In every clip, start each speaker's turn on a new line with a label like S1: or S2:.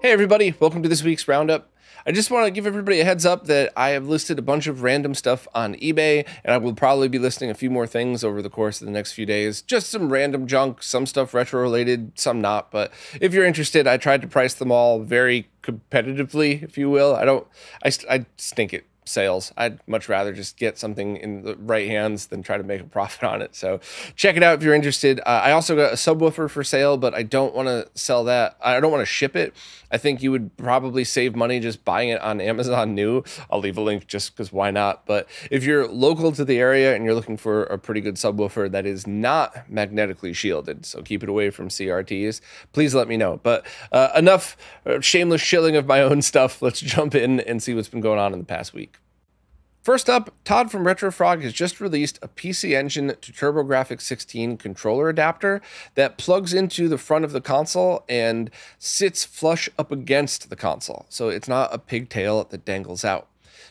S1: Hey everybody, welcome to this week's Roundup. I just want to give everybody a heads up that I have listed a bunch of random stuff on eBay, and I will probably be listing a few more things over the course of the next few days. Just some random junk, some stuff retro related, some not, but if you're interested, I tried to price them all very competitively, if you will. I stink at sales. I'd much rather just get something in the right hands than try to make a profit on it. So check it out if you're interested. I also got a subwoofer for sale, but I don't want to sell that. I don't want to ship it. I think you would probably save money just buying it on Amazon new. I'll leave a link just because why not? But if you're local to the area and you're looking for a pretty good subwoofer that is not magnetically shielded, so keep it away from CRTs, please let me know. But enough shameless shilling of my own stuff. Let's jump in and see what's been going on in the past week. First up, Todd from RetroFrog has just released a PC Engine to TurboGrafx 16 controller adapter that plugs into the front of the console and sits flush up against the console. So it's not a pigtail that dangles out.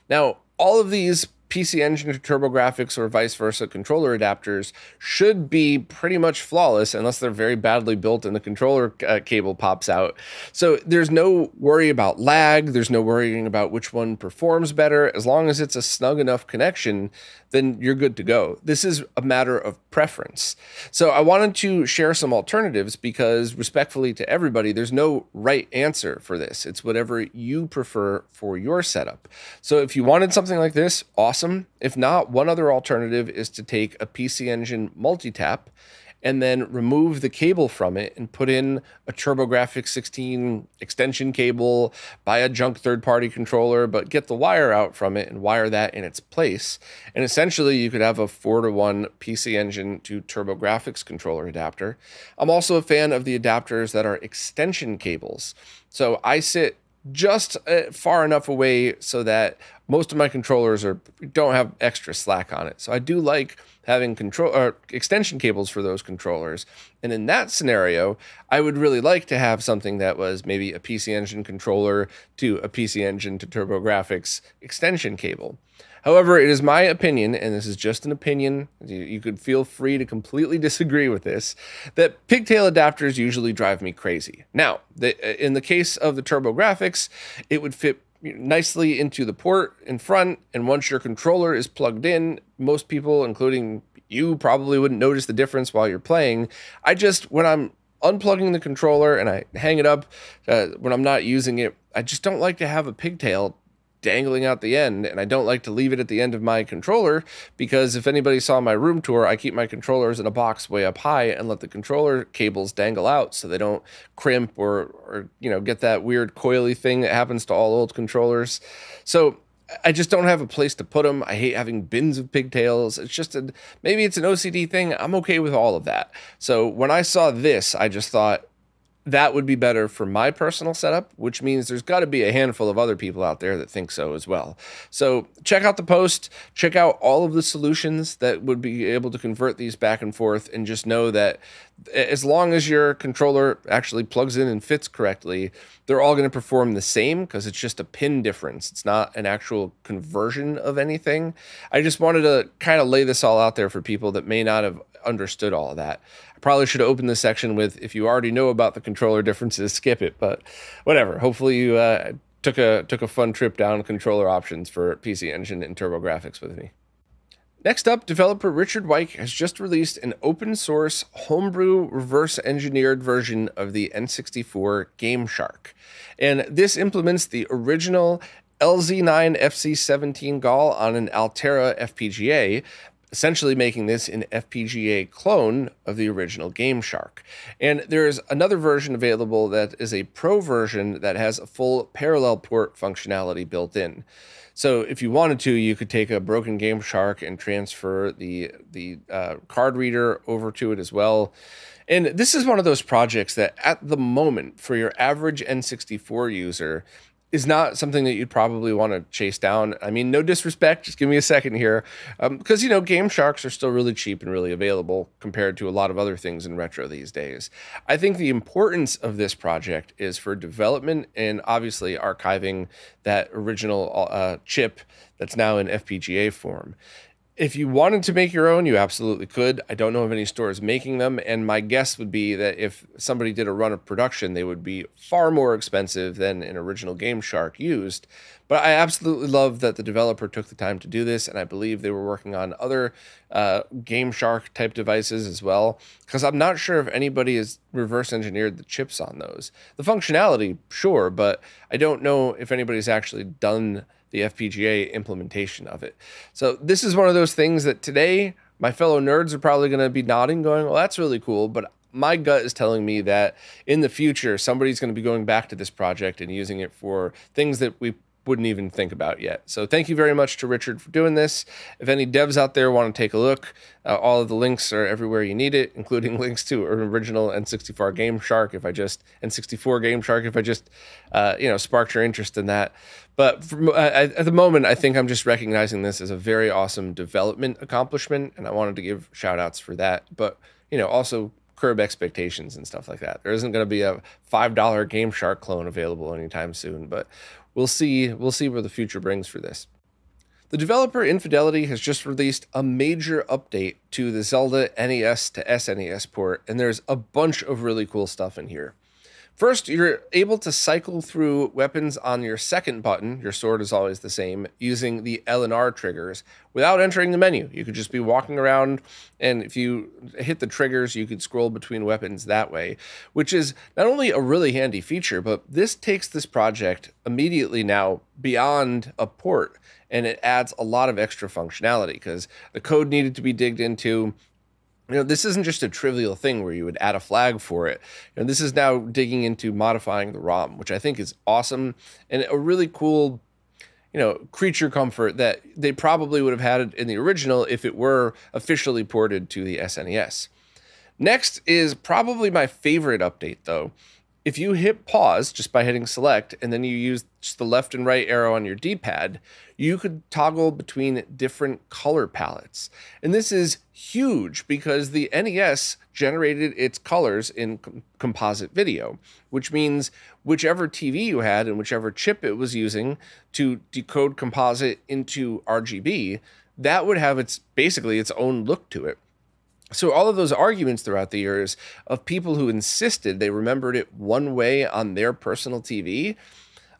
S1: Now, all of these PC Engine to TurboGrafx or vice versa controller adapters should be pretty much flawless unless they're very badly built and the controller cable pops out. So there's no worry about lag. There's no worrying about which one performs better. As long as it's a snug enough connection, then you're good to go. This is a matter of preference. So I wanted to share some alternatives because, respectfully to everybody, there's no right answer for this. It's whatever you prefer for your setup. So if you wanted something like this, awesome. If not, one other alternative is to take a PC Engine multi-tap and then remove the cable from it and put in a TurboGrafx 16 extension cable, buy a junk third-party controller, but get the wire out from it and wire that in its place. And essentially, you could have a 4-to-1 PC Engine to TurboGrafx controller adapter. I'm also a fan of the adapters that are extension cables. So I sit just far enough away so that most of my controllers don't have extra slack on it. So I do like having extension cables for those controllers. And in that scenario, I would really like to have something that was maybe a PC Engine controller to a PC Engine to TurboGrafx extension cable. However, it is my opinion, and this is just an opinion, you could feel free to completely disagree with this, that pigtail adapters usually drive me crazy. Now, in the case of the TurboGrafx, it would fit nicely into the port in front, and once your controller is plugged in, most people, including you, probably wouldn't notice the difference while you're playing. When I'm unplugging the controller and I hang it up when I'm not using it, I just don't like to have a pigtail dangling out the end, and I don't like to leave it at the end of my controller because if anybody saw my room tour, I keep my controllers in a box way up high and let the controller cables dangle out so they don't crimp or get that weird coily thing that happens to all old controllers. So I just don't have a place to put them. I hate having bins of pigtails. It's just maybe it's an OCD thing. I'm okay with all of that. So when I saw this, I just thought, that would be better for my personal setup, which means there's got to be a handful of other people out there that think so as well. So check out the post, check out all of the solutions that would be able to convert these back and forth, and just know that as long as your controller actually plugs in and fits correctly, they're all going to perform the same because it's just a pin difference. It's not an actual conversion of anything. I just wanted to kind of lay this all out there for people that may not have understood all of that. I probably should have opened this section with, if you already know about the controller differences, skip it, but whatever. Hopefully you took a fun trip down controller options for PC Engine and TurboGrafx with me. Next up, developer Richard Wyke has just released an open source homebrew reverse engineered version of the N64 Gameshark. And this implements the original LZ9 FC17 GAL on an Altera FPGA, essentially making this an FPGA clone of the original Gameshark. And there's another version available that is a pro version that has a full parallel port functionality built in. So if you wanted to, you could take a broken Gameshark and transfer the card reader over to it as well. And this is one of those projects that at the moment, for your average N64 user, is not something that you'd probably want to chase down. I mean, no disrespect, just give me a second here. Because, Gamesharks are still really cheap and really available compared to a lot of other things in retro these days. I think the importance of this project is for development and obviously archiving that original chip that's now in FPGA form. If you wanted to make your own, you absolutely could. I don't know of any stores making them, and my guess would be that if somebody did a run of production, they would be far more expensive than an original Gameshark used. But I absolutely love that the developer took the time to do this, and I believe they were working on other Gameshark type devices as well, because I'm not sure if anybody has reverse engineered the chips on those. The functionality, sure, but I don't know if anybody's actually done the FPGA implementation of it. So this is one of those things that today my fellow nerds are probably going to be nodding, going, well, that's really cool. But my gut is telling me that in the future, somebody's going to be going back to this project and using it for things that we wouldn't even think about yet. So thank you very much to Richard for doing this. If any devs out there want to take a look, all of the links are everywhere you need it, including links to an original N64 Gameshark if I just sparked your interest in that. But at the moment, I think I'm just recognizing this as a very awesome development accomplishment, and I wanted to give shout outs for that. But also curb expectations and stuff like that. There isn't going to be a $5 Gameshark clone available anytime soon, but we'll see where the future brings for this. The developer Infidelity has just released a major update to the Zelda NES to SNES port, and there's a bunch of really cool stuff in here. First, you're able to cycle through weapons on your second button, your sword is always the same, using the L and R triggers without entering the menu. You could just be walking around, and if you hit the triggers, you could scroll between weapons that way, which is not only a really handy feature, but this takes this project immediately now beyond a port, and it adds a lot of extra functionality because the code needed to be digged into. This isn't just a trivial thing where you would add a flag for it. This is now digging into modifying the ROM, which I think is awesome and a really cool, creature comfort that they probably would have had in the original if it were officially ported to the SNES. Next is probably my favorite update, though. If you hit pause just by hitting select and then you use just the left and right arrow on your D-pad, you could toggle between different color palettes. And this is huge because the NES generated its colors in composite video, which means whichever TV you had and whichever chip it was using to decode composite into RGB, that would have basically its own look to it. So all of those arguments throughout the years of people who insisted they remembered it one way on their personal TV,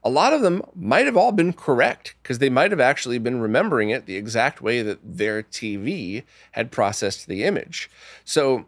S1: a lot of them might have all been correct because they might have actually been remembering it the exact way that their TV had processed the image. So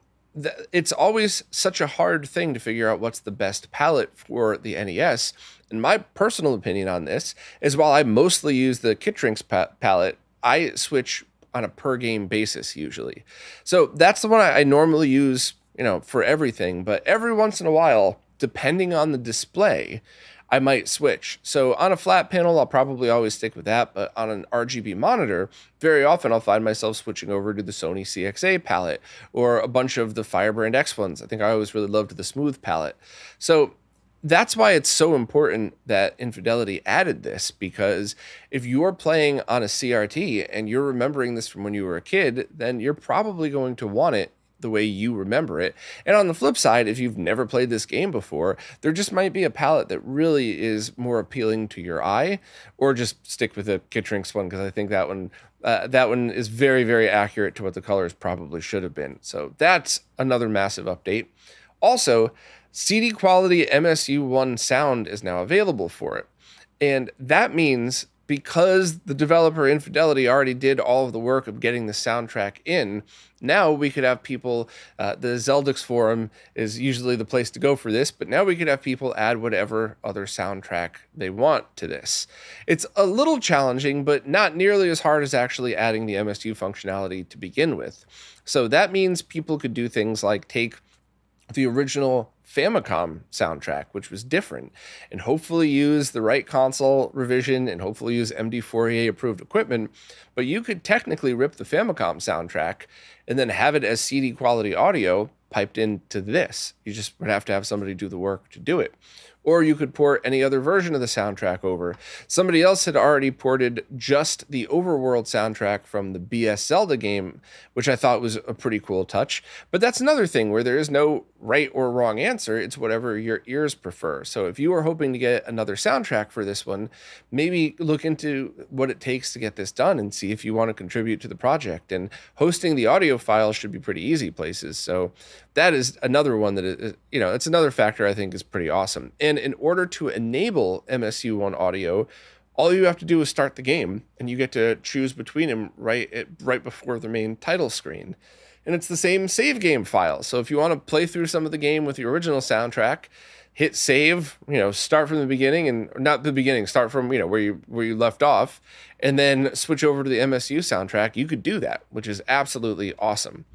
S1: it's always such a hard thing to figure out what's the best palette for the NES. And my personal opinion on this is while I mostly use the Kittrinks palette, I switch on a per game basis usually. So that's the one I normally use, for everything, but every once in a while, depending on the display, I might switch. So on a flat panel, I'll probably always stick with that, but on an RGB monitor, very often I'll find myself switching over to the Sony CXA palette or a bunch of the Firebrand X ones. I think I always really loved the Smooth palette. So that's why it's so important that Infidelity added this, because if you're playing on a CRT and you're remembering this from when you were a kid, then you're probably going to want it the way you remember it. And on the flip side, if you've never played this game before, there just might be a palette that really is more appealing to your eye, or just stick with the Kittrinks one, because I think that one is very, very accurate to what the colors probably should have been. So that's another massive update. Also, CD quality MSU1 sound is now available for it. And that means because the developer Infidelity already did all of the work of getting the soundtrack in, now we could have people, the Zeldix forum is usually the place to go for this, but now we could have people add whatever other soundtrack they want to this. It's a little challenging, but not nearly as hard as actually adding the MSU functionality to begin with. So that means people could do things like take the original Famicom soundtrack, which was different, and hopefully use the right console revision and hopefully use MD4A approved equipment. But you could technically rip the Famicom soundtrack and then have it as CD quality audio piped into this. You just would have to have somebody do the work to do it, or you could port any other version of the soundtrack over. Somebody else had already ported just the overworld soundtrack from the BS Zelda game, which I thought was a pretty cool touch. But that's another thing where there is no right or wrong answer. It's whatever your ears prefer. So if you are hoping to get another soundtrack for this one, maybe look into what it takes to get this done and see if you want to contribute to the project. And hosting the audio files should be pretty easy places. So that is another one that is, it's another factor I think is pretty awesome. And in order to enable MSU1 audio, all you have to do is start the game, and you get to choose between them right before the main title screen. And it's the same save game file. So if you want to play through some of the game with the original soundtrack, hit save, start from the beginning, and not the beginning, start from, where you left off, and then switch over to the MSU soundtrack. You could do that, which is absolutely awesome.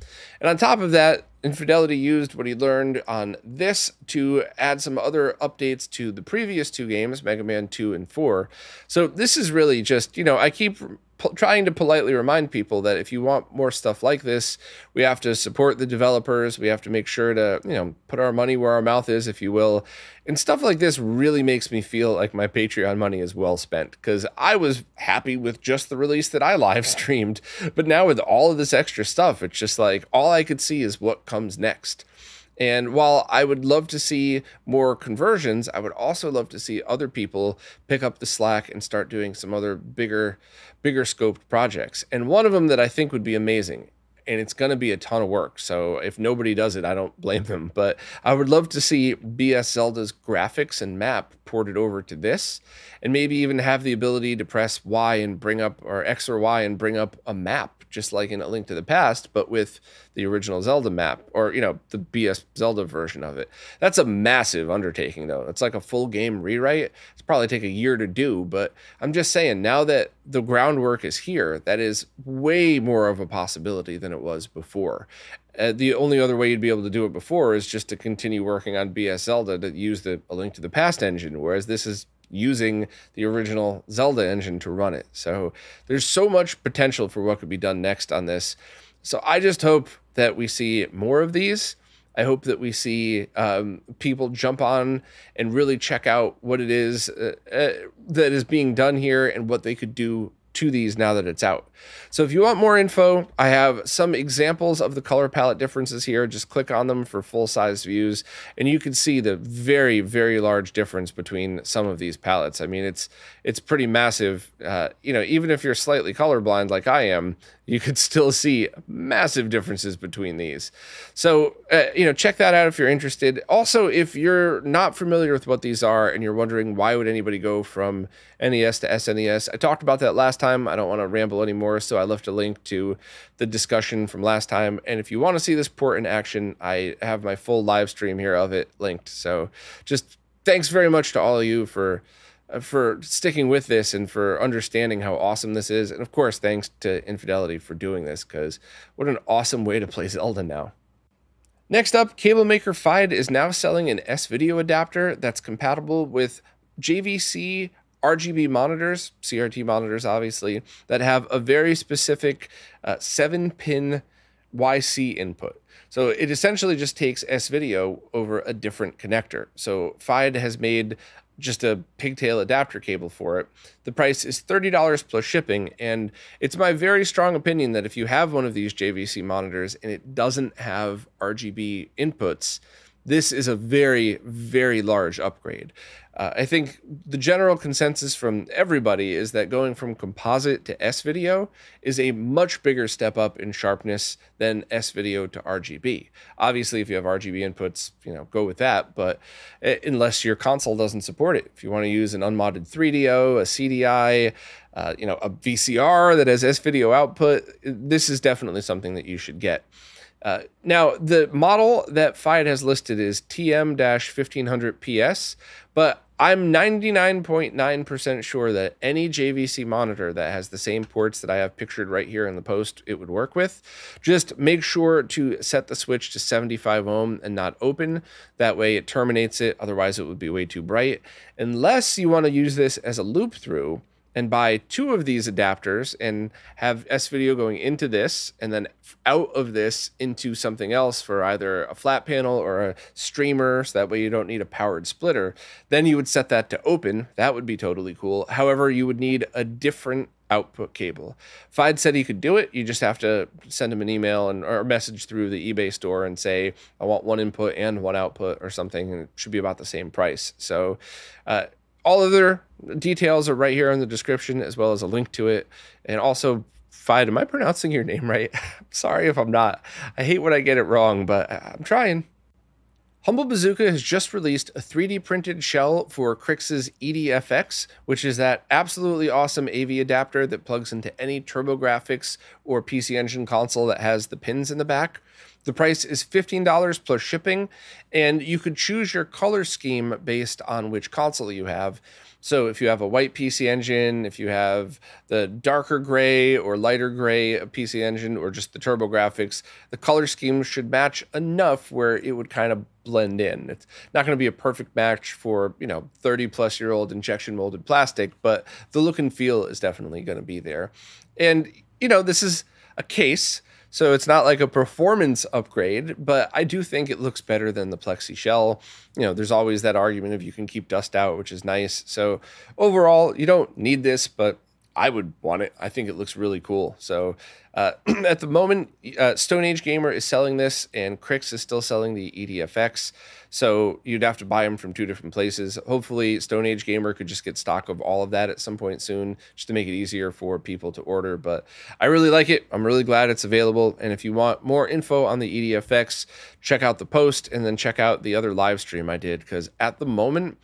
S1: And on top of that, Infidelity used what he learned on this to add some other updates to the previous two games, Mega Man 2 and 4. So this is really just, I keep trying to politely remind people that if you want more stuff like this, we have to support the developers. We have to make sure to, put our money where our mouth is, if you will. And stuff like this really makes me feel like my Patreon money is well spent, because I was happy with just the release that I live streamed. But now with all of this extra stuff, it's just like all I could see is what comes next. And while I would love to see more conversions, I would also love to see other people pick up the slack and start doing some other bigger scoped projects. And one of them that I think would be amazing, and it's going to be a ton of work, so if nobody does it, I don't blame them, but I would love to see BS Zelda's graphics and map ported over to this, and maybe even have the ability to press Y and bring up, or X or Y and bring up a map, just like in A Link to the Past, but with the original Zelda map, or, the BS Zelda version of it. That's a massive undertaking, though. It's like a full game rewrite. It's probably take a year to do, but I'm just saying, now that the groundwork is here, that is way more of a possibility than it was before. The only other way you'd be able to do it before is just to continue working on BS Zelda to use the A Link to the Past engine, whereas this is using the original Zelda engine to run it. So there's so much potential for what could be done next on this. So I just hope that we see more of these. I hope that we see people jump on and really check out what it is that is being done here and what they could do to these now that it's out. So if you want more info, I have some examples of the color palette differences here. Just click on them for full-size views, and you can see the very, very large difference between some of these palettes. I mean, it's pretty massive. Even if you're slightly colorblind like I am, you could still see massive differences between these. So, check that out if you're interested. Also, if you're not familiar with what these are and you're wondering why would anybody go from NES to SNES, I talked about that last time. I don't want to ramble anymore, so I left a link to the discussion from last time. And if you want to see this port in action, I have my full live stream here of it linked. So just thanks very much to all of you for sticking with this and for understanding how awesome this is. And of course, thanks to Infidelity for doing this, because what an awesome way to play Zelda now. Next up, Cable Maker FIDE is now selling an S-Video adapter that's compatible with JVC RGB monitors, CRT monitors obviously, that have a very specific 7-pin YC input. So it essentially just takes S-Video over a different connector. So FIDE has made just a pigtail adapter cable for it. The price is $30 plus shipping, and it's my very strong opinion that if you have one of these JVC monitors and it doesn't have RGB inputs, this is a very, very large upgrade. I think the general consensus from everybody is that going from composite to S-Video is a much bigger step up in sharpness than S-Video to RGB. Obviously, if you have RGB inputs, go with that, but unless your console doesn't support it. If you want to use an unmodded 3DO, a CDI, a VCR that has S-Video output, this is definitely something that you should get. Now, the model that FIDE has listed is TM-1500 PS, but I'm 99.9% sure that any JVC monitor that has the same ports that I have pictured right here in the post, it would work with. Just make sure to set the switch to 75 ohm and not open. That way it terminates it, otherwise it would be way too bright. Unless you want to use this as a loop through, and buy 2 of these adapters and have S-Video going into this and then out of this into something else for either a flat panel or a streamer, so that way you don't need a powered splitter, then you would set that to open. That would be totally cool. However, you would need a different output cable. Fide said he could do it. You just have to send him an email or a message through the eBay store and say, I want 1 input and 1 output or something, and it should be about the same price. So all other details are right here in the description, as well as a link to it. And also, Fide, am I pronouncing your name right? Sorry if I'm not. I hate when I get it wrong, but I'm trying. Humble Bazooka has just released a 3D printed shell for Crix's EDFX, which is that absolutely awesome AV adapter that plugs into any TurboGrafx or PC Engine console that has the pins in the back. The price is $15 plus shipping, and you could choose your color scheme based on which console you have. So if you have a white PC Engine, if you have the darker gray or lighter gray PC Engine, or just the TurboGrafx, the color scheme should match enough where it would kind of blend in. It's not going to be a perfect match for, 30-plus-year-old injection molded plastic, but the look and feel is definitely going to be there. And, this is a case, so it's not like a performance upgrade, but I do think it looks better than the Plexi shell. There's always that argument of you can keep dust out, which is nice. So overall, you don't need this, but I would want it. I think it looks really cool. So at the moment, Stone Age Gamer is selling this, and Crix is still selling the EDFX. So you'd have to buy them from 2 different places. Hopefully, Stone Age Gamer could just get stock of all of that at some point soon, just to make it easier for people to order. But I really like it. I'm really glad it's available. And if you want more info on the EDFX, check out the post and then check out the other live stream I did, because at the moment,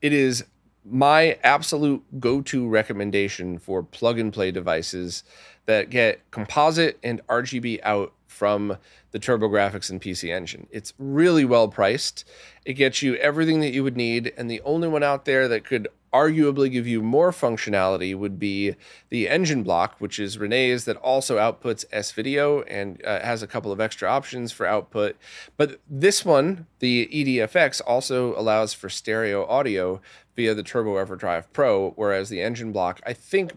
S1: it is my absolute go-to recommendation for plug-and-play devices that get composite and RGB out from the TurboGrafx and PC Engine. It's really well priced. It gets you everything that you would need, and the only one out there that could arguably give you more functionality would be the engine block, which is Renee's, that also outputs S-Video and has a couple of extra options for output. But this one, the EDFX, also allows for stereo audio via the Turbo EverDrive Pro, whereas the engine block, I think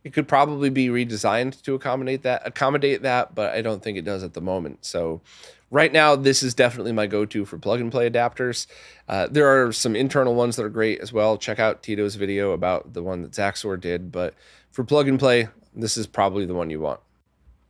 S1: it could probably be redesigned to accommodate that, but I don't think it does at the moment. So right now, this is definitely my go-to for plug-and-play adapters. There are some internal ones that are great as well. Check out Tito's video about the one that Zaxor did, but for plug-and-play, this is probably the one you want.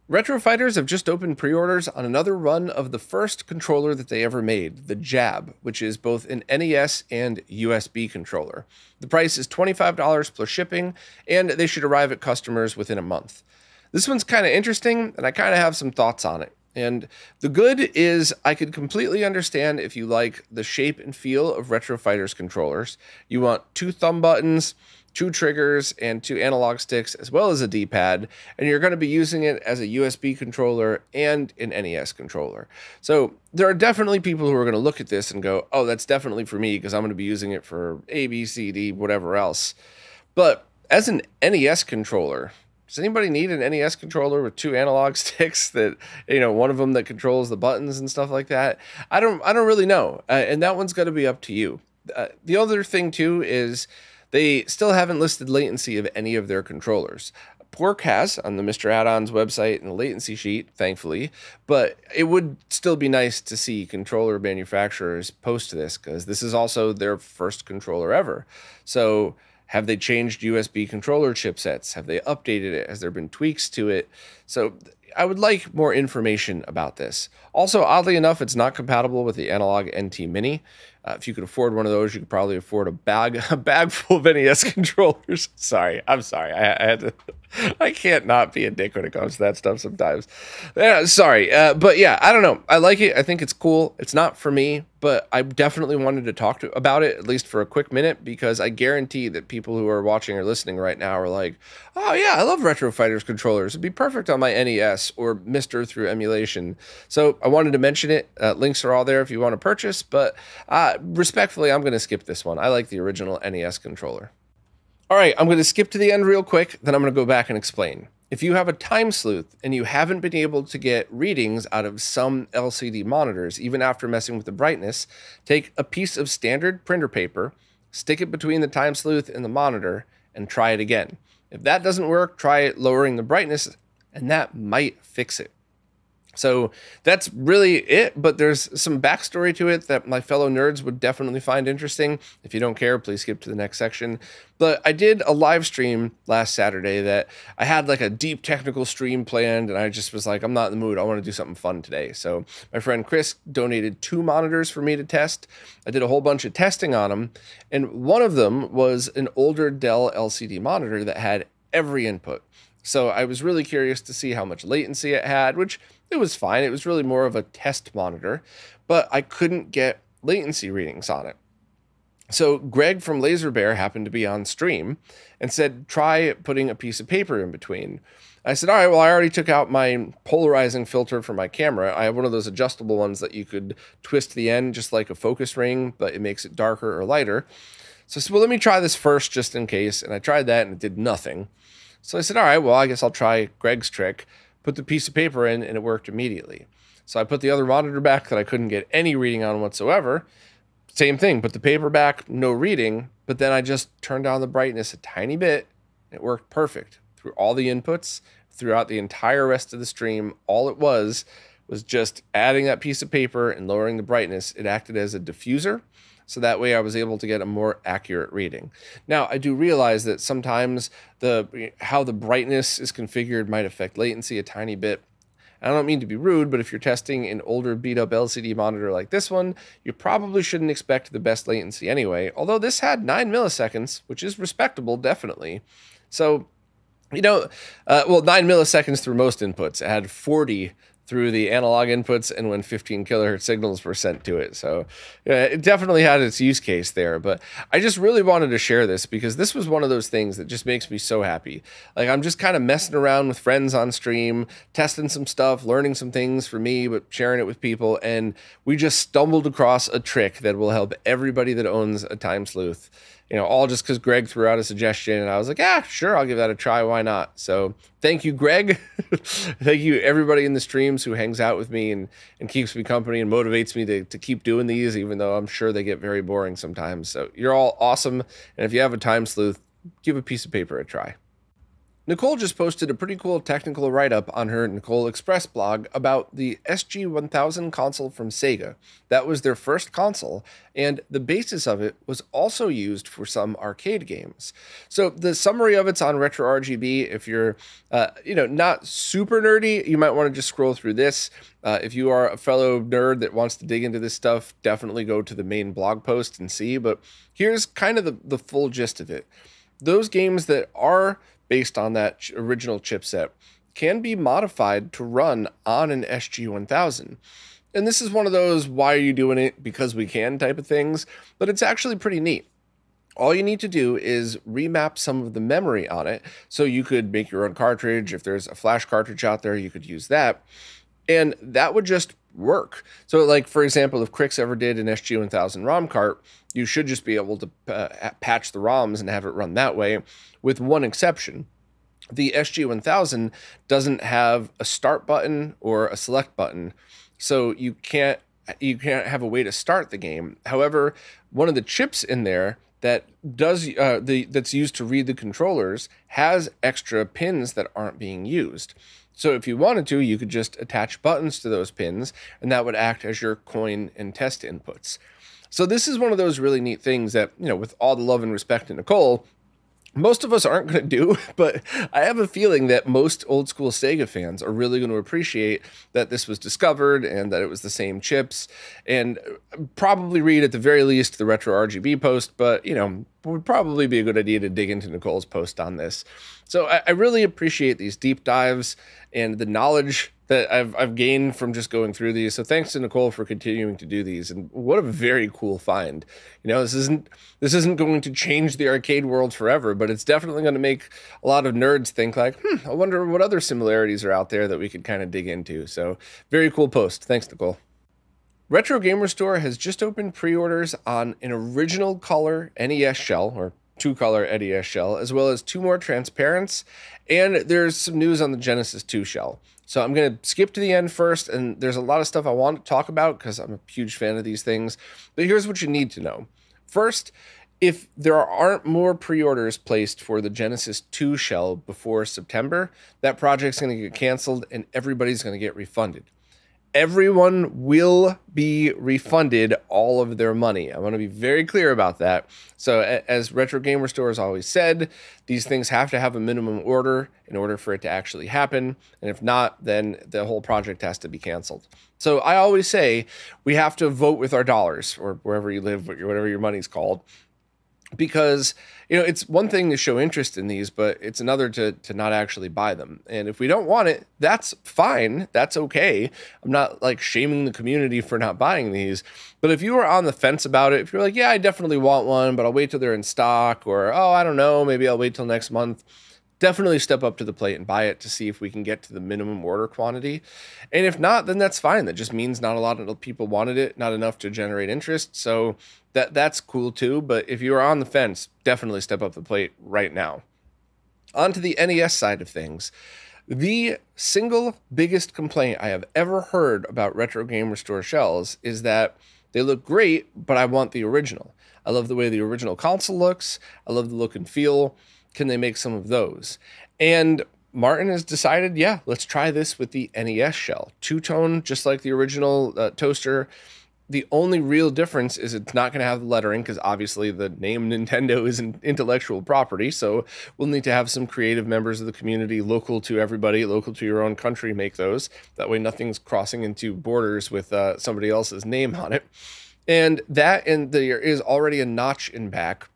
S1: Retro Fighters have just opened pre-orders on another run of the first controller that they ever made, the Jab, which is both an NES and USB controller. The price is $25 plus shipping, and they should arrive at customers within a month. This one's kind of interesting, and I kind of have some thoughts on it. And the good is I could completely understand if you like the shape and feel of Retro Fighters controllers. You want 2 thumb buttons, 2 triggers, and 2 analog sticks, as well as a D-pad, and you're going to be using it as a USB controller and an NES controller. So there are definitely people who are going to look at this and go, oh, that's definitely for me because I'm going to be using it for A, B, C, D, whatever else. But as an NES controller, does anybody need an NES controller with 2 analog sticks that, one of them that controls the buttons and stuff like that? I don't really know. And that one's got to be up to you. The other thing too is they still haven't listed latency of any of their controllers. Pork has on the Mr. Add-ons website and the latency sheet, thankfully, but it would still be nice to see controller manufacturers post this, because this is also their first controller ever. So have they changed USB controller chipsets? Have they updated it? Has there been tweaks to it? So I would like more information about this. Also, oddly enough, it's not compatible with the Analog NT Mini. If you could afford one of those, you could probably afford a bag full of NES controllers. I'm sorry. I had to. I can't not be a dick when it comes to that stuff sometimes. Sorry. But yeah, I don't know. I like it. I think it's cool. It's not for me, but I definitely wanted to talk about it, at least for a quick minute, because I guarantee that people who are watching or listening right now are like, oh yeah, I love Retro Fighters controllers. It'd be perfect on my NES or Mister through emulation. So I wanted to mention it. Links are all there if you want to purchase, but respectfully, I'm going to skip this one. I like the original NES controller. All right, I'm going to skip to the end real quick, then I'm going to go back and explain. If you have a time sleuth and you haven't been able to get readings out of some LCD monitors, even after messing with the brightness, take a piece of standard printer paper, stick it between the time sleuth and the monitor, and try it again. If that doesn't work, try lowering the brightness, and that might fix it. So that's really it, but there's some backstory to it that my fellow nerds would definitely find interesting. If you don't care, please skip to the next section. But I did a live stream last Saturday that I had like a deep technical stream planned, and I just was like, I'm not in the mood. I want to do something fun today. So my friend Chris donated 2 monitors for me to test. I did a whole bunch of testing on them, and one of them was an older Dell LCD monitor that had every input. So I was really curious to see how much latency it had, which it was fine. It was really more of a test monitor, but I couldn't get latency readings on it. So Greg from Laser Bear happened to be on stream and said, try putting a piece of paper in between. I said, all right, well, I already took out my polarizing filter for my camera. I have one of those adjustable ones that you could twist the end just like a focus ring, but it makes it darker or lighter. So I said, well, let me try this first just in case. And I tried that and it did nothing. So I said, all right, well, I guess I'll try Greg's trick, put the piece of paper in, and it worked immediately. So I put the other monitor back that I couldn't get any reading on whatsoever. Same thing, put the paper back, no reading, but then I just turned down the brightness a tiny bit. It worked perfect through all the inputs, throughout the entire rest of the stream. All it was just adding that piece of paper and lowering the brightness. It acted as a diffuser. So that way I was able to get a more accurate reading. Now, I do realize that sometimes how the brightness is configured might affect latency a tiny bit. I don't mean to be rude, but if you're testing an older beat-up LCD monitor like this one, you probably shouldn't expect the best latency anyway, although this had 9 milliseconds, which is respectable, definitely. So, well, 9 milliseconds through most inputs. It had 40 through the analog inputs and when 15 kilohertz signals were sent to it. So it definitely had its use case there, but I just really wanted to share this because this was one of those things that just makes me so happy. Like I'm just kind of messing around with friends on stream, testing some stuff, learning some things for me, but sharing it with people. And we just stumbled across a trick that will help everybody that owns a Time Sleuth. All just because Greg threw out a suggestion and I was like, sure, I'll give that a try. Why not? So thank you, Greg. Thank you, everybody in the streams who hangs out with me and keeps me company and motivates me to keep doing these, even though I'm sure they get very boring sometimes. So you're all awesome. And if you have a Time Sleuth, give a piece of paper a try. Nicole just posted a pretty cool technical write-up on her Nicole Express blog about the SG-1000 console from Sega. That was their first console, and the basis of it was also used for some arcade games. So the summary of it's on RetroRGB. If you're, not super nerdy, you might want to just scroll through this. If you are a fellow nerd that wants to dig into this stuff, definitely go to the main blog post and see. But here's kind of the full gist of it. Those games that are based on that original chipset can be modified to run on an SG-1000. And this is one of those, why are you doing it? Because we can type of things, but it's actually pretty neat. All you need to do is remap some of the memory on it. So you could make your own cartridge. If there's a flash cartridge out there, you could use that. And that would just work. So like, for example, if Crix ever did an SG-1000 ROM cart, you should just be able to patch the ROMs and have it run that way, with one exception. The SG-1000 doesn't have a start button or a select button, so you can't have a way to start the game. However, one of the chips in there that does that's used to read the controllers has extra pins that aren't being used. So if you wanted to, you could just attach buttons to those pins, and that would act as your coin and test inputs. So this is one of those really neat things that, with all the love and respect to Nicole, most of us aren't going to do, but I have a feeling that most old school Sega fans are really going to appreciate that this was discovered and that it was the same chips, and probably read at the very least the RetroRGB post, but it would probably be a good idea to dig into Nicole's post on this. So I really appreciate these deep dives and the knowledge that I've gained from just going through these. So thanks to Nicole for continuing to do these. And what a very cool find. This isn't going to change the arcade world forever, but it's definitely going to make a lot of nerds think like, I wonder what other similarities are out there that we could kind of dig into. So very cool post. Thanks, Nicole. Retro Gamer Store has just opened pre-orders on an original color NES shell, or 2-color NES shell, as well as 2 more transparents, and there's some news on the Genesis 2 shell. So I'm going to skip to the end first, and there's a lot of stuff I want to talk about because I'm a huge fan of these things, but here's what you need to know. First, If there aren't more pre-orders placed for the Genesis 2 shell before September, that project's going to get canceled and everybody's going to get refunded. Everyone will be refunded all of their money. I want to be very clear about that. So as Retro Gamer Store has always said, these things have to have a minimum order in order for it to actually happen. And if not, then the whole project has to be canceled. So I always say we have to vote with our dollars, or wherever you live, whatever your money's called. Because, you know, it's one thing to show interest in these, but it's another to not actually buy them. And if we don't want it, that's fine. That's okay. I'm not like shaming the community for not buying these. But if you are on the fence about it, if you're like, yeah, I definitely want one, but I'll wait till they're in stock, or, oh, I don't know, maybe I'll wait till next month, definitely step up to the plate and buy it to see if we can get to the minimum order quantity. And if not, then that's fine. That just means not a lot of people wanted it, not enough to generate interest. So that's cool too. But if you are on the fence, definitely step up the plate right now. On to the NES side of things. The single biggest complaint I have ever heard about Retro Gamer Store shells is that they look great, but I want the original. I love the way the original console looks. I love the look and feel. Can they make some of those? And Martin has decided, yeah, let's try this with the NES shell. Two-tone, just like the original toaster. The only real difference is it's not going to have the lettering, because obviously the name Nintendo is an intellectual property, so we'll need to have some creative members of the community, local to everybody, local to your own country, make those. That way nothing's crossing into borders with somebody else's name on it. And there is already a notch in back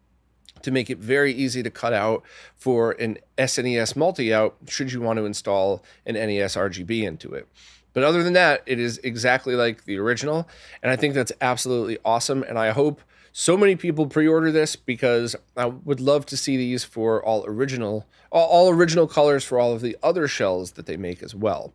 S1: to make it very easy to cut out for an SNES multi-out should you want to install an NES RGB into it. But other than that, it is exactly like the original, and I think that's absolutely awesome, and I hope so many people pre-order this, because I would love to see these for all original colors for all of the other shells that they make as well.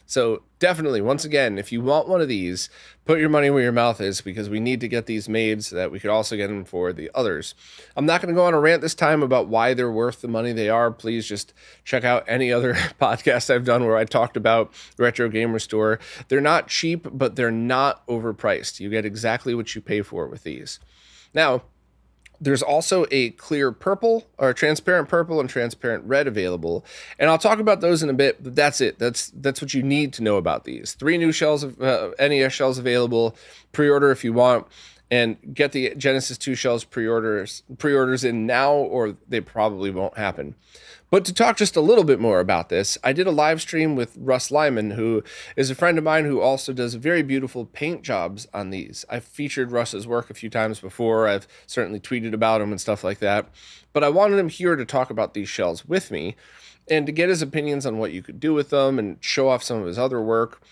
S1: So definitely, once again, if you want one of these, put your money where your mouth is, because we need to get these made so that we could also get them for the others. I'm not going to go on a rant this time about why they're worth the money they are. Please just check out any other podcast I've done where I talked about Retro Gamer Store. They're not cheap, but they're not overpriced. You get exactly what you pay for with these. Now, there's also a clear purple, or transparent purple and transparent red available, and I'll talk about those in a bit, but that's it. That's what you need to know about these. 3 new shells of NES shells available. Pre-order if you want, and get the Genesis 2 shells pre-orders in now, or they probably won't happen. But to talk just a little bit more about this, I did a live stream with Russ Lyman, who is a friend of mine who also does very beautiful paint jobs on these. I've featured Russ's work a few times before. I've certainly tweeted about him and stuff like that. But I wanted him here to talk about these shells with me and to get his opinions on what you could do with them and show off some of his other work.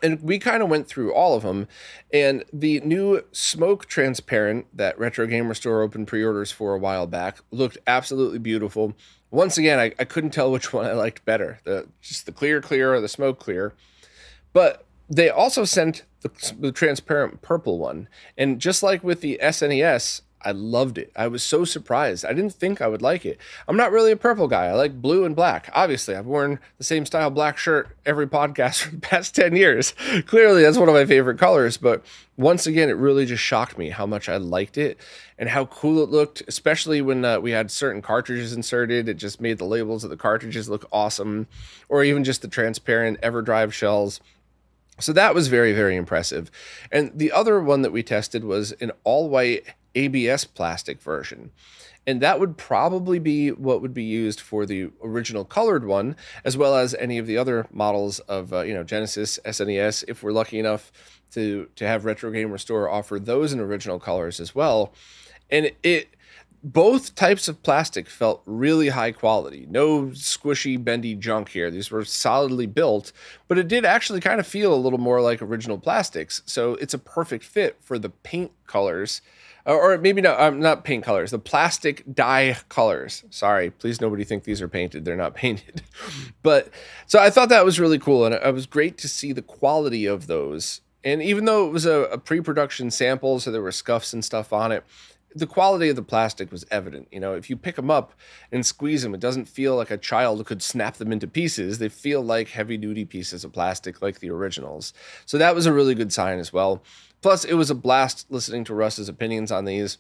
S1: And we kind of went through all of them, and the new smoke transparent that Retro Gamer Store opened pre-orders for a while back looked absolutely beautiful. Once again, I couldn't tell which one I liked better, just the clear or the smoke clear. But they also sent the transparent purple one, and just like with the SNES, I loved it. I was so surprised. I didn't think I would like it. I'm not really a purple guy. I like blue and black. Obviously, I've worn the same style black shirt every podcast for the past 10 years. Clearly, that's one of my favorite colors. But once again, it really just shocked me how much I liked it and how cool it looked, especially when we had certain cartridges inserted. It just made the labels of the cartridges look awesome, or even just the transparent EverDrive shells. So that was very, very impressive. And the other one that we tested was an all-white ABS plastic version. And that would probably be what would be used for the original colored one, as well as any of the other models of Genesis, SNES, if we're lucky enough to have Retro Gamer Store offer those in original colors as well. And both types of plastic felt really high quality. No squishy, bendy junk here. These were solidly built, but it did actually kind of feel a little more like original plastics. So it's a perfect fit for the paint colors, or maybe not paint colors, the plastic dye colors. Sorry, please nobody think these are painted. They're not painted. But so I thought that was really cool, and it was great to see the quality of those. And even though it was a pre-production sample, so there were scuffs and stuff on it, the quality of the plastic was evident. You know, if you pick them up and squeeze them, it doesn't feel like a child could snap them into pieces. They feel like heavy-duty pieces of plastic like the originals. So that was a really good sign as well. Plus, it was a blast listening to Russ's opinions on these.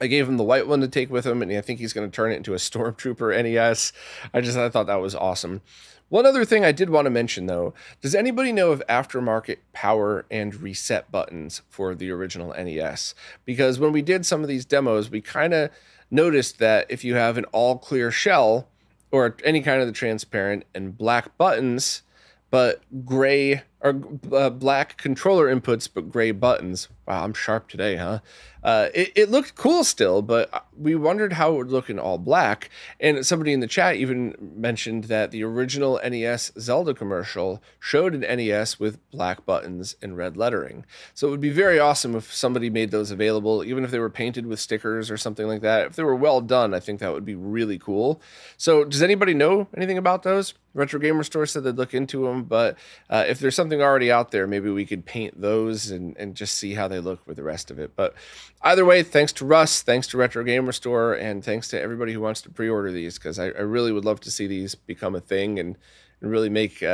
S1: I gave him the white one to take with him, and I think he's going to turn it into a Stormtrooper NES. I thought that was awesome. One other thing I did want to mention, though, does anybody know of aftermarket power and reset buttons for the original NES? Because when we did some of these demos, we kind of noticed that if you have an all-clear shell, or any kind of the transparent and black buttons, but gray, or black controller inputs, but gray buttons. Wow, I'm sharp today, huh? It looked cool still, but we wondered how it would look in all black. And somebody in the chat even mentioned that the original NES Zelda commercial showed an NES with black buttons and red lettering. So it would be very awesome if somebody made those available, even if they were painted with stickers or something like that. If they were well done, I think that would be really cool. So does anybody know anything about those? Retro Gamer Store said they'd look into them, but if there's something already out there, maybe we could paint those and just see how they look with the rest of it. But either way, thanks to Russ, thanks to Retro Gamer Store, and thanks to everybody who wants to pre-order these, because I really would love to see these become a thing and really make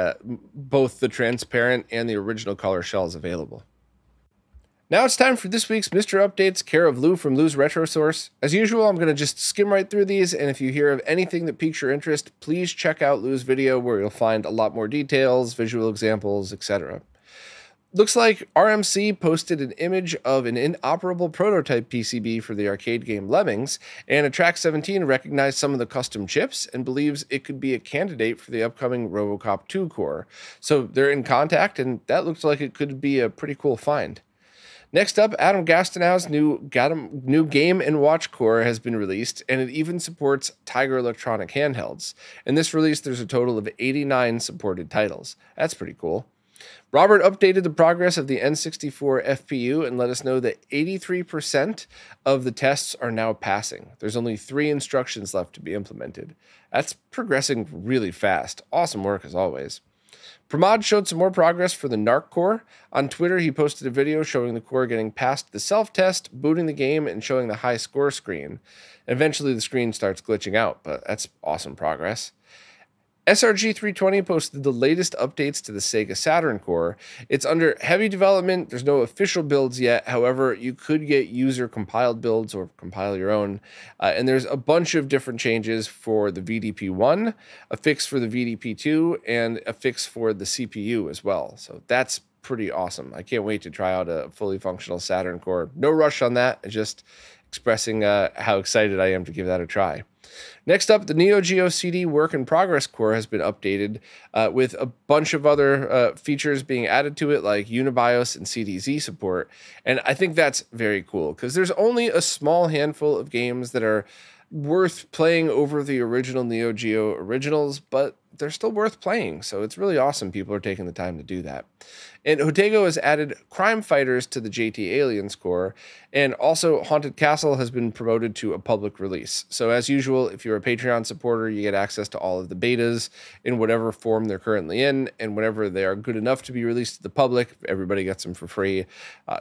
S1: both the transparent and the original color shells available. Now it's time for this week's Mr. Updates, care of Lou from Lou's Retro Source. As usual, I'm going to just skim right through these, and if you hear of anything that piques your interest, please check out Lou's video where you'll find a lot more details, visual examples, etc. Looks like RMC posted an image of an inoperable prototype PCB for the arcade game Lemmings, and Attract 17 recognized some of the custom chips and believes it could be a candidate for the upcoming RoboCop 2 core. So they're in contact, and that looks like it could be a pretty cool find. Next up, Adam Gastonow's new Game & Watch core has been released, and it even supports Tiger Electronic handhelds. In this release, there's a total of 89 supported titles. That's pretty cool. Robert updated the progress of the N64 FPU and let us know that 83% of the tests are now passing. There's only 3 instructions left to be implemented. That's progressing really fast. Awesome work as always. Pramod showed some more progress for the NARC core. On Twitter, he posted a video showing the core getting past the self-test, booting the game, and showing the high score screen. Eventually, the screen starts glitching out, but that's awesome progress. SRG320 posted the latest updates to the Sega Saturn core. It's under heavy development. There's no official builds yet. However, you could get user compiled builds or compile your own. And there's a bunch of different changes for the VDP1, a fix for the VDP2, and a fix for the CPU as well. So that's pretty awesome. I can't wait to try out a fully functional Saturn core. No rush on that. Just expressing how excited I am to give that a try. Next up, the Neo Geo CD Work in Progress core has been updated with a bunch of other features being added to it, like Unibios and CDZ support. And I think that's very cool because there's only a small handful of games that are worth playing over the original Neo Geo originals, but they're still worth playing. So it's really awesome people are taking the time to do that. And Hotego has added Crime Fighters to the JT Aliens core, and also Haunted Castle has been promoted to a public release. So as usual, if you're a Patreon supporter, you get access to all of the betas in whatever form they're currently in, and whenever they are good enough to be released to the public, everybody gets them for free.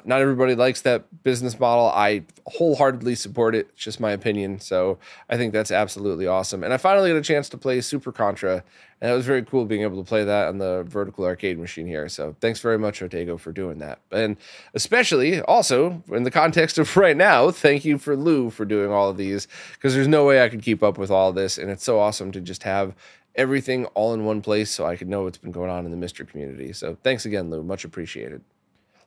S1: Not everybody likes that business model. I wholeheartedly support it. It's just my opinion. So I think that's absolutely awesome. And I finally got a chance to play Super Contra, and it was very cool being able to play that on the vertical arcade machine here. So thanks very much, Otego, for doing that. And especially, also, in the context of right now, thank you for Lou for doing all of these, because there's no way I could keep up with all of this, and it's so awesome to just have everything all in one place so I could know what's been going on in the Mr. community. So thanks again, Lou. Much appreciated.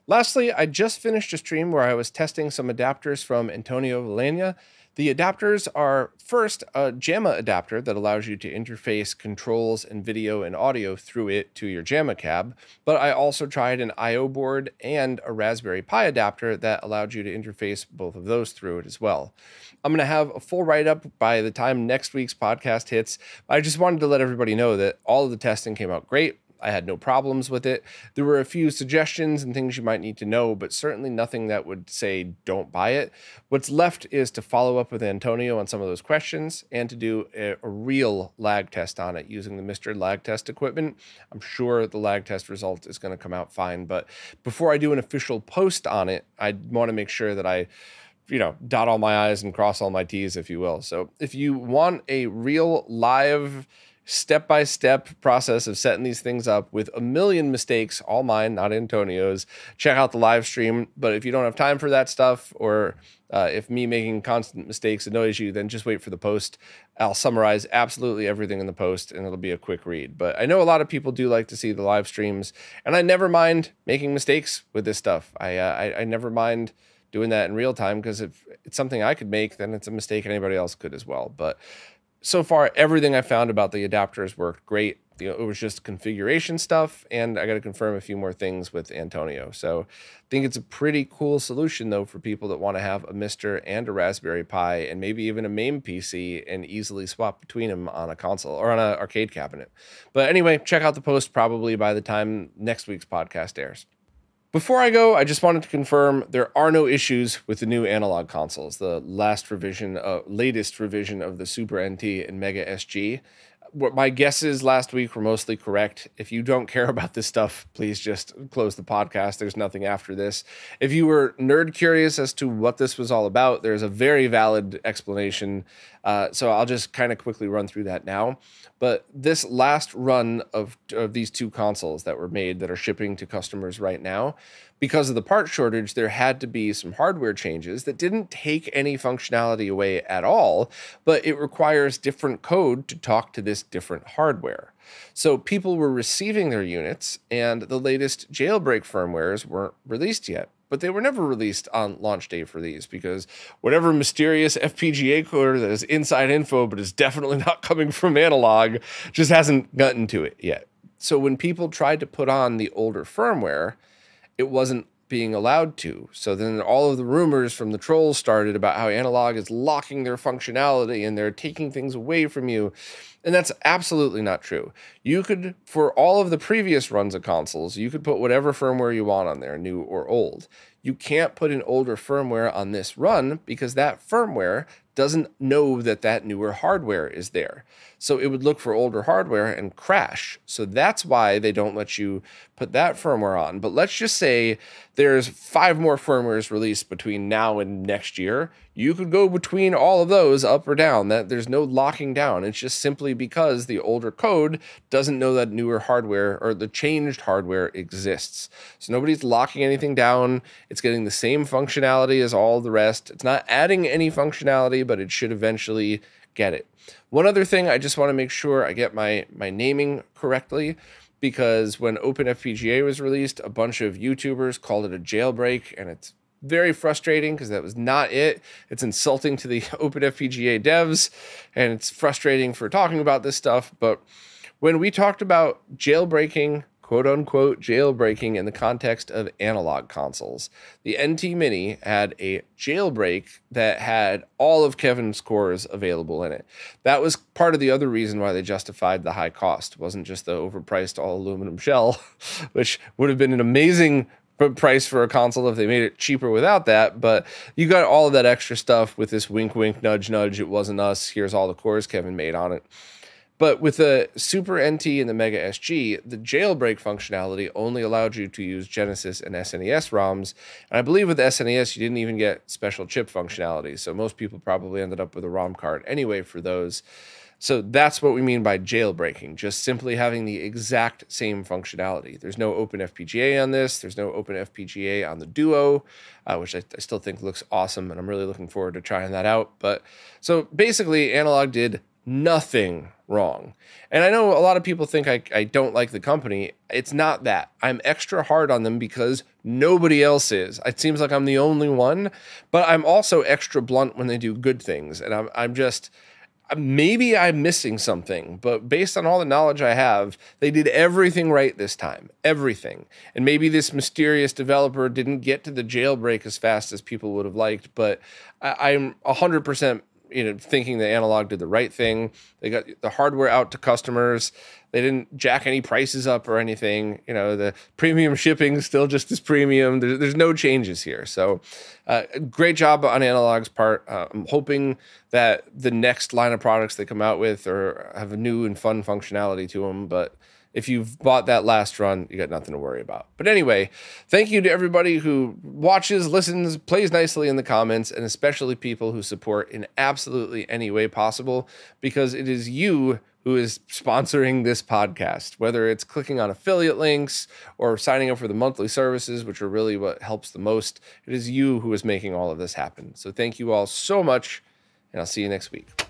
S1: Lastly, I just finished a stream where I was testing some adapters from Antonio Valena. The adapters are, first, a JAMMA adapter that allows you to interface controls and video and audio through it to your JAMMA cab, but I also tried an I/O board and a Raspberry Pi adapter that allowed you to interface both of those through it as well. I'm going to have a full write-up by the time next week's podcast hits. I just wanted to let everybody know that all of the testing came out great. I had no problems with it. There were a few suggestions and things you might need to know, but certainly nothing that would say don't buy it. What's left is to follow up with Antonio on some of those questions and to do a real lag test on it using the Mr. Lag Test equipment. I'm sure the lag test result is going to come out fine, but before I do an official post on it, I want to make sure that I dot all my I's and cross all my T's, if you will. So if you want a real live step-by-step process of setting these things up with a million mistakes, all mine, not Antonio's. Check out the live stream. But if you don't have time for that stuff, or if me making constant mistakes annoys you, then just wait for the post. I'll summarize absolutely everything in the post, and it'll be a quick read. But I know a lot of people do like to see the live streams, and I never mind making mistakes with this stuff. I never mind doing that in real time, because if it's something I could make, then it's a mistake anybody else could as well. But so far, everything I found about the adapters worked great. It was just configuration stuff, and I got to confirm a few more things with Antonio. So I think it's a pretty cool solution, though, for people that want to have a Mister and a Raspberry Pi, and maybe even a MAME PC, and easily swap between them on a console or on an arcade cabinet. But anyway, check out the post probably by the time next week's podcast airs. Before I go, I just wanted to confirm there are no issues with the new analog consoles, the latest revision of the Super NT and Mega SG. What my guesses last week were mostly correct. If you don't care about this stuff, please just close the podcast. There's nothing after this. If you were nerd curious as to what this was all about, there's a very valid explanation. So I'll just kind of quickly run through that now. But this last run of these two consoles that were made that are shipping to customers right now, because of the part shortage, there had to be some hardware changes that didn't take any functionality away at all, but it requires different code to talk to this different hardware. So people were receiving their units, and the latest jailbreak firmwares weren't released yet. But they were never released on launch day for these, because whatever mysterious FPGA coder that is inside info but is definitely not coming from analog just hasn't gotten to it yet. So when people tried to put on the older firmware, it wasn't being allowed to. So then all of the rumors from the trolls started about how analog is locking their functionality and they're taking things away from you. And that's absolutely not true. You could, for all of the previous runs of consoles, you could put whatever firmware you want on there, new or old. You can't put an older firmware on this run because that firmware doesn't know that that newer hardware is there. So it would look for older hardware and crash. So that's why they don't let you put that firmware on. But let's just say there's 5 more firmwares released between now and next year. You could go between all of those up or down. That there's no locking down. It's just simply because the older code doesn't know that newer hardware or the changed hardware exists. So nobody's locking anything down. It's getting the same functionality as all the rest. It's not adding any functionality, but it should eventually get it. One other thing, I just want to make sure I get my naming correctly, because when OpenFPGA was released, a bunch of YouTubers called it a jailbreak, and it's very frustrating because that was not it. It's insulting to the OpenFPGA devs, and it's frustrating for talking about this stuff. But when we talked about jailbreaking, quote unquote jailbreaking in the context of analog consoles, the NT Mini had a jailbreak that had all of Kevin's cores available in it. That was part of the other reason why they justified the high cost. It wasn't just the overpriced all aluminum shell, which would have been an amazing price for a console if they made it cheaper without that, but you got all of that extra stuff with this wink wink nudge nudge, it wasn't us, here's all the cores Kevin made on it. But with the Super NT and the Mega SG, the jailbreak functionality only allowed you to use Genesis and SNES ROMs. And I believe with the SNES, you didn't even get special chip functionality. So most people probably ended up with a ROM card anyway for those. So that's what we mean by jailbreaking, just simply having the exact same functionality. There's no OpenFPGA on this. There's no OpenFPGA on the Duo, which I still think looks awesome, and I'm really looking forward to trying that out. But so basically, Analog did nothing wrong. And I know a lot of people think I don't like the company. It's not that. I'm extra hard on them because nobody else is. It seems like I'm the only one, but I'm also extra blunt when they do good things. And I'm just... maybe I'm missing something, but based on all the knowledge I have, they did everything right this time. Everything. And maybe this mysterious developer didn't get to the jailbreak as fast as people would have liked, but I'm 100% thinking that Analog did the right thing. They got the hardware out to customers. They didn't jack any prices up or anything. The premium shipping is still just as premium. There's no changes here. So great job on Analog's part. I'm hoping that the next line of products they come out with or have a new and fun functionality to them. But if you've bought that last run, you got nothing to worry about. But anyway, thank you to everybody who watches, listens, plays nicely in the comments, and especially people who support in absolutely any way possible, because it is you who is sponsoring this podcast, whether it's clicking on affiliate links or signing up for the monthly services, which are really what helps the most. It is you who is making all of this happen. So thank you all so much, and I'll see you next week.